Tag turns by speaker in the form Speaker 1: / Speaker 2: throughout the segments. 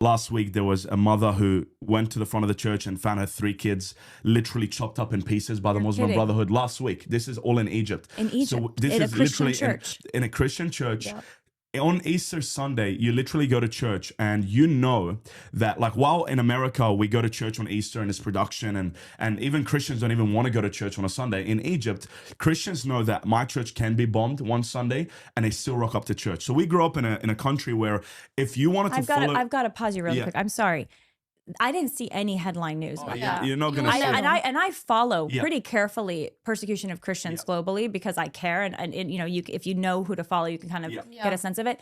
Speaker 1: Last week, there was a mother who went to the front of the church and found her 3 kids literally chopped up in pieces by the Muslim
Speaker 2: kidding.
Speaker 1: Brotherhood last week. This is all in Egypt.
Speaker 2: In Egypt,
Speaker 1: So this
Speaker 2: in a
Speaker 1: is
Speaker 2: Christian
Speaker 1: literally
Speaker 2: church.
Speaker 1: in a Christian church.
Speaker 2: Yep.
Speaker 1: On Easter Sunday, you literally go to church, and you know that, like, while in America we go to church on Easter and it's production, and even Christians don't even want to go to church on a Sunday. In Egypt, Christians know that my church can be bombed one Sunday, and they still rock up to church. So we grew up in a country where if you wanted to follow,
Speaker 2: I've got to pause you real quick. I'm sorry. I didn't see any headline news about that.
Speaker 1: You're not gonna.
Speaker 2: I follow pretty carefully persecution of Christians globally because I care, and you know, if you know who to follow, you can kind of get a sense of it.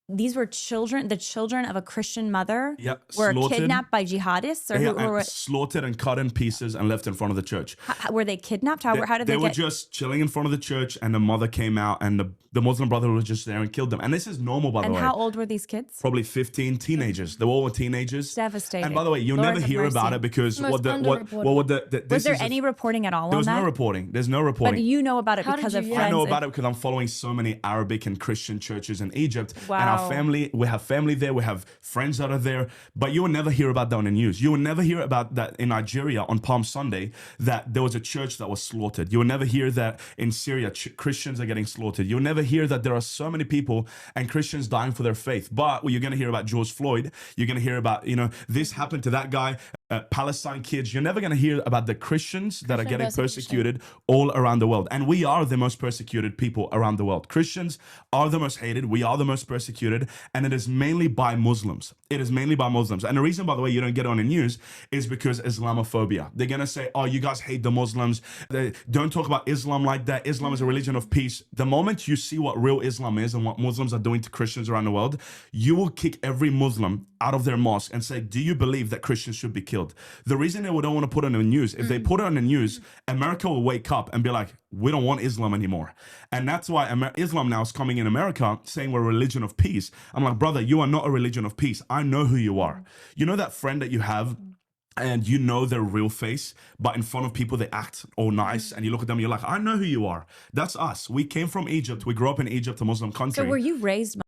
Speaker 2: These were children, the children of a Christian mother were
Speaker 1: slaughtered.
Speaker 2: Kidnapped by jihadists, or
Speaker 1: slaughtered and cut in pieces and left in front of the church.
Speaker 2: Were they kidnapped? How did they
Speaker 1: were just chilling in front of the church, and the mother came out, and the Muslim Brotherhood was just there and killed them. And this is normal, by the way.
Speaker 2: And how old were these kids?
Speaker 1: Probably 15, teenagers. They all were teenagers.
Speaker 2: Devastating.
Speaker 1: And by the way, you'll never hear about it because was
Speaker 2: there any reporting at all on that?
Speaker 1: There was no reporting. There's no reporting.
Speaker 2: But you know about it because of friends.
Speaker 1: I know about it because I'm following so many Arabic and Christian churches in Egypt.
Speaker 2: Wow.
Speaker 1: And our family, we have family there, we have friends that are there, but you will never hear about that on the news. You will never hear about that in Nigeria on Palm Sunday, that there was a church that was slaughtered. You will never hear that in Syria, Christians are getting slaughtered. You'll never hear that there are so many people and Christians dying for their faith. But you're going to hear about George Floyd. You're going to hear about, this happened to that guy. Palestine kids. You're never going to hear about the Christians that are getting persecuted all around the world. And we are the most persecuted people around the world. Christians are the most hated. We are the most persecuted. And it is mainly by Muslims. It is mainly by Muslims. And the reason, by the way, you don't get it on the news is because Islamophobia. They're going to say, oh, you guys hate the Muslims. Don't talk about Islam like that. Islam is a religion of peace. The moment you see what real Islam is and what Muslims are doing to Christians around the world, you will kick every Muslim out of their mosque and say, do you believe that Christians should be killed? The reason they don't want to put it on the news, if they put it on the news, America will wake up and be like, we don't want Islam anymore. And that's why Islam now is coming in America saying we're a religion of peace. I'm like, brother, you are not a religion of peace. I know who you are. You know that friend that you have, and you know their real face, but in front of people they act all nice, and you look at them, you're like, I know who you are. That's us. We came from Egypt. We grew up in Egypt, a Muslim country.
Speaker 2: So were you raised